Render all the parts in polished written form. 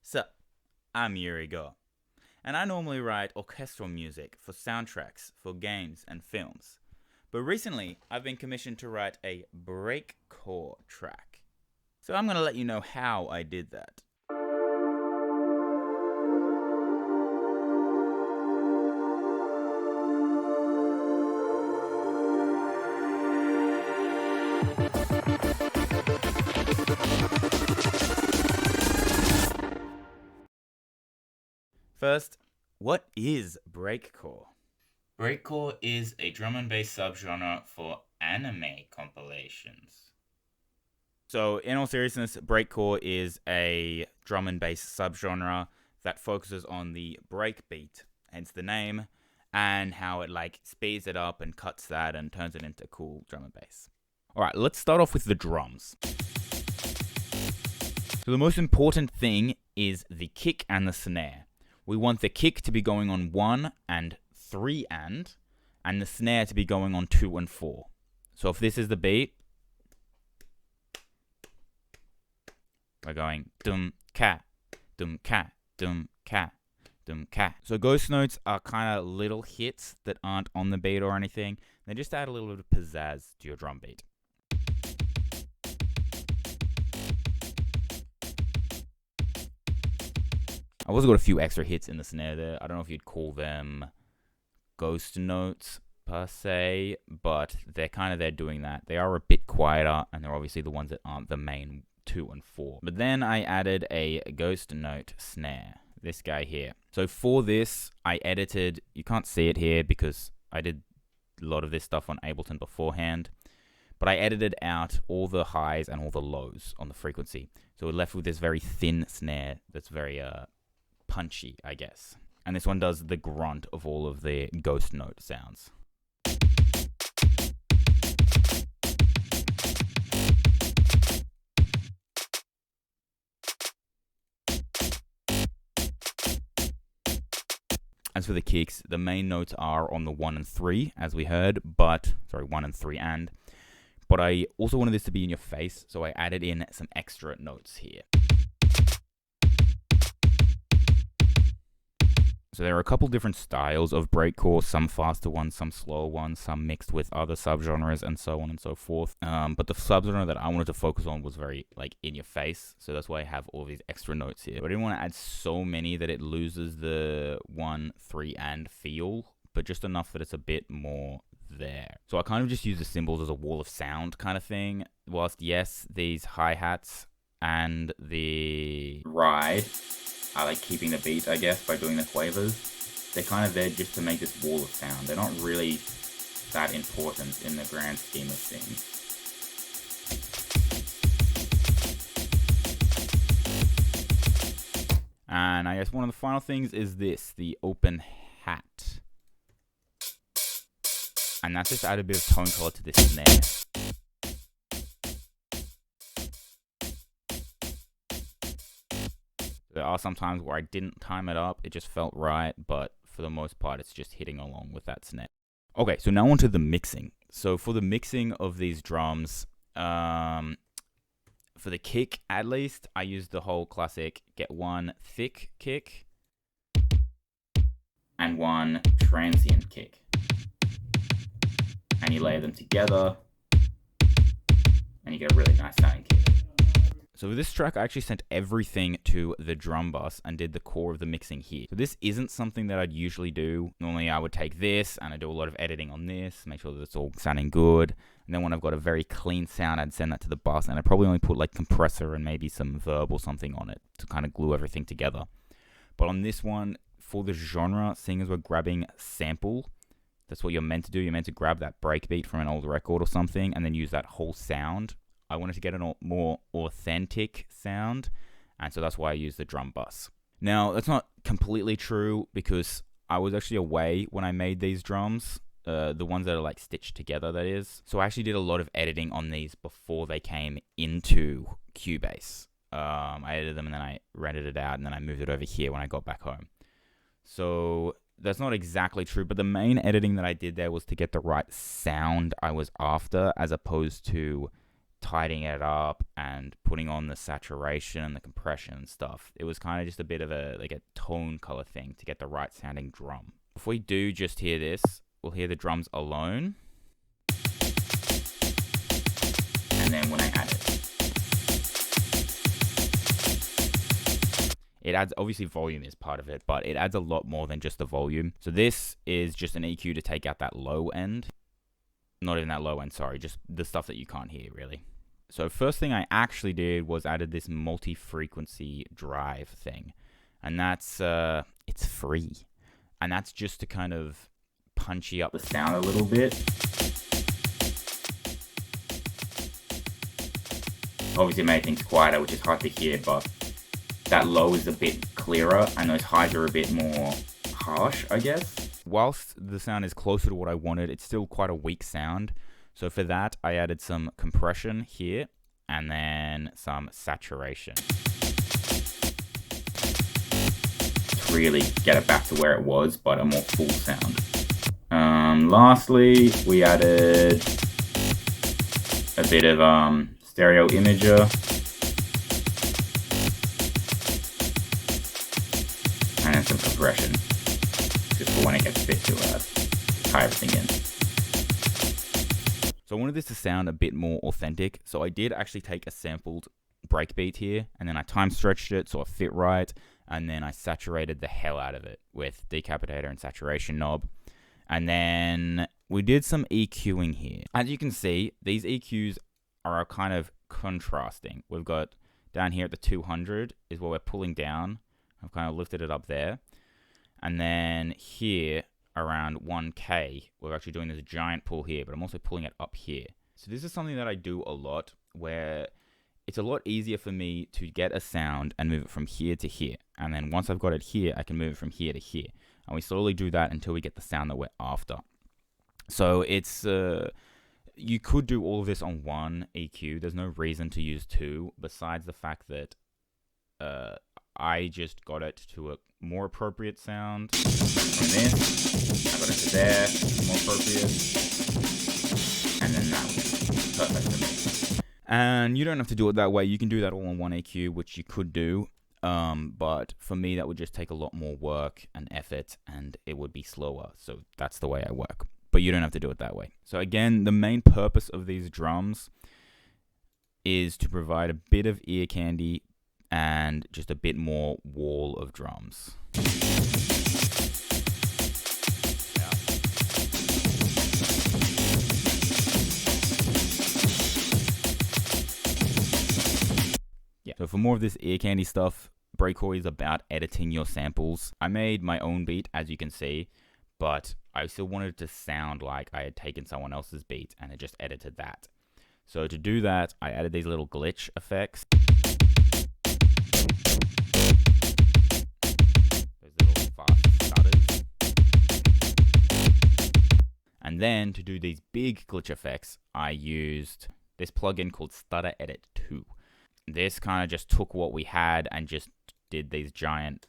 So, I'm Yuri Go, and I normally write orchestral music for soundtracks for games and films. But recently, I've been commissioned to write a breakcore track. So I'm going to let you know how I did that. First, what is breakcore? Breakcore is a drum and bass subgenre for anime compilations. So, in all seriousness, breakcore is a drum and bass subgenre that focuses on the breakbeat, hence the name, and how it speeds it up and cuts that and turns it into cool drum and bass. Alright, let's start off with the drums. So the most important thing is the kick and the snare. We want the kick to be going on 1 and 3 and the snare to be going on 2 and 4. So if this is the beat, we're going dum cat, dum cat, dum cat, dum cat. So ghost notes are kind of little hits that aren't on the beat or anything. They just add a little bit of pizzazz to your drum beat. I've also got a few extra hits in the snare there. I don't know if you'd call them ghost notes per se, but they're kind of there doing that. They are a bit quieter, and they're obviously the ones that aren't the main 2 and 4. But then I added a ghost note snare, this guy here. So for this, I edited, you can't see it here because I did a lot of this stuff on Ableton beforehand, but I edited out all the highs and all the lows on the frequency. So we're left with this very thin snare that's very punchy, I guess. And this one does the grunt of all of the ghost note sounds. As for the kicks, the main notes are on the 1 and 3, as we heard, 1 and 3 and. But I also wanted this to be in your face, so I added in some extra notes here. So there are a couple different styles of breakcore, some faster ones, some slower ones, some mixed with other subgenres, and so on and so forth. But the subgenre that I wanted to focus on was very in your face, so that's why I have all these extra notes here. But I didn't want to add so many that it loses the 1, 3, and feel, but just enough that it's a bit more there. So I kind of just use the cymbals as a wall of sound kind of thing. Whilst yes, these hi-hats and the ride, I like keeping the beat, I guess, by doing the quavers. They're kind of there just to make this wall of sound. They're not really that important in the grand scheme of things. And I guess one of the final things is this, the open hat. And that's just add a bit of tone color to this snare. There are some times where I didn't time it up, it just felt right, but for the most part, it's just hitting along with that snare. Okay, so now onto the mixing. So for the mixing of these drums, for the kick at least, I used the whole classic get one thick kick and one transient kick. And you layer them together, and you get a really nice sounding kick. So for this track, I actually sent everything to the drum bus and did the core of the mixing here. So this isn't something that I'd usually do. Normally I would take this and I do a lot of editing on this, make sure that it's all sounding good. And then when I've got a very clean sound, I'd send that to the bus, and I'd probably only put compressor and maybe some verb or something on it to kind of glue everything together. But on this one, for the genre, seeing as we're grabbing sample, that's what you're meant to do. You're meant to grab that breakbeat from an old record or something and then use that whole sound. I wanted to get a more authentic sound, and so that's why I used the drum bus. Now, that's not completely true because I was actually away when I made these drums, the ones that are stitched together, that is. So I actually did a lot of editing on these before they came into Cubase. I edited them and then I rendered it out and then I moved it over here when I got back home. So that's not exactly true, but the main editing that I did there was to get the right sound I was after, as opposed to tidying it up and putting on the saturation and the compression and stuff. It was kind of just a bit of a tone color thing to get the right sounding drum. If we do just hear this, we'll hear the drums alone. And then when I add it adds, obviously volume is part of it, but it adds a lot more than just the volume. So this is just an EQ to take out that low end. Not even that low end, sorry, just the stuff that you can't hear, really. So first thing I actually did was added this multi-frequency drive thing. And that's, it's free. And that's just to kind of punchy up the sound a little bit. Obviously it made things quieter, which is hard to hear, but that low is a bit clearer, and those highs are a bit more harsh, I guess. Whilst the sound is closer to what I wanted, it's still quite a weak sound. So for that, I added some compression here, and then some saturation. To really get it back to where it was, but a more full sound. Lastly, we added a bit of stereo imager. And then some compression, just for when it gets a bit too tie everything in. So I wanted this to sound a bit more authentic, so I did actually take a sampled breakbeat here, and then I time stretched it so it fit right, and then I saturated the hell out of it with decapitator and saturation knob. And then we did some EQing here. As you can see, these EQs are kind of contrasting. We've got down here at the 200 is where we're pulling down. I've kind of lifted it up there. And then here around 1K, we're actually doing this giant pull here, but I'm also pulling it up here. So this is something that I do a lot, where it's a lot easier for me to get a sound and move it from here to here. And then once I've got it here, I can move it from here to here. And we slowly do that until we get the sound that we're after. So it's, you could do all of this on one EQ. There's no reason to use two, besides the fact that I just got it to a more appropriate sound from this. I got it to there, more appropriate. And then that was perfect for me. And you don't have to do it that way. You can do that all on one EQ, which you could do. But for me, that would just take a lot more work and effort, and it would be slower. So that's the way I work. But you don't have to do it that way. So again, the main purpose of these drums is to provide a bit of ear candy and just a bit more wall of drums. Yeah. So for more of this ear candy stuff, Breakcore is about editing your samples. I made my own beat, as you can see, but I still wanted it to sound like I had taken someone else's beat and had just edited that. So to do that, I added these little glitch effects. Those little fast stutters. And then to do these big glitch effects, I used this plugin called Stutter Edit 2. This kind of just took what we had and just did these giant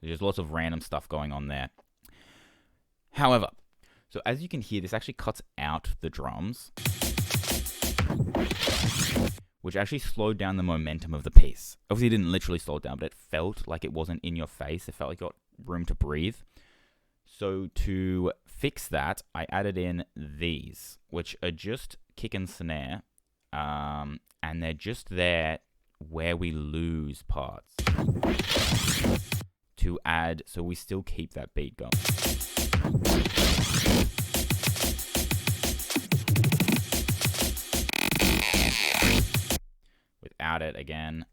there's lots of random stuff going on there. However, so as you can hear, this actually cuts out the drums, which actually slowed down the momentum of the piece. Obviously, it didn't literally slow it down, but it felt like it wasn't in your face. It felt like you got room to breathe. So to fix that, I added in these, which are just kick and snare, and they're just there where we lose parts to add, so we still keep that beat going. Without it again.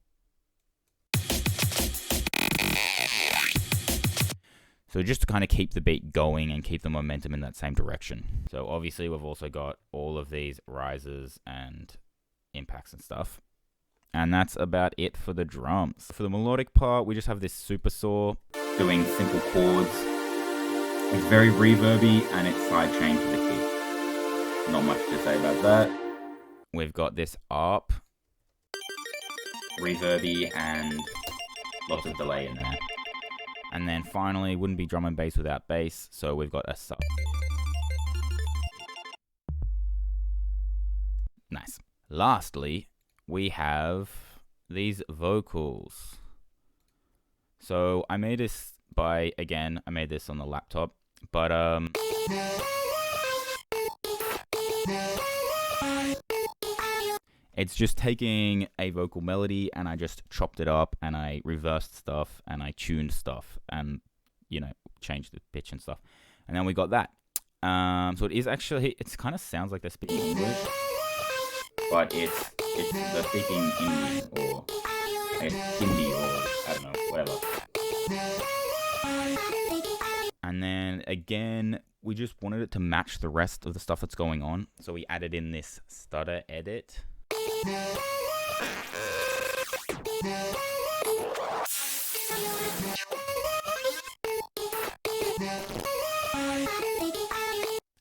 So just to kind of keep the beat going and keep the momentum in that same direction. So obviously we've also got all of these rises and impacts and stuff. And that's about it for the drums. For the melodic part, we just have this super saw doing simple chords. It's very reverby and it's sidechained to the kick. Not much to say about that. We've got this ARP, reverby and lots of delay in there. And then finally, wouldn't be drum and bass without bass, so we've got a sub. Nice. Lastly, we have these vocals. So I made this I made this on the laptop, but it's just taking a vocal melody and I just chopped it up and I reversed stuff and I tuned stuff and, you know, changed the pitch and stuff. And then we got that. So it is actually, it kind of sounds like they're speaking English, but it's they're speaking Indian or Hindi or I don't know, whatever. And then again, we just wanted it to match the rest of the stuff that's going on. So we added in this stutter edit.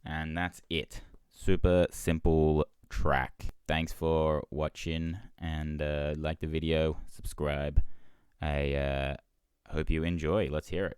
And that's it. Super simple track. Thanks for watching, and like the video, subscribe. I hope you enjoy. Let's hear it.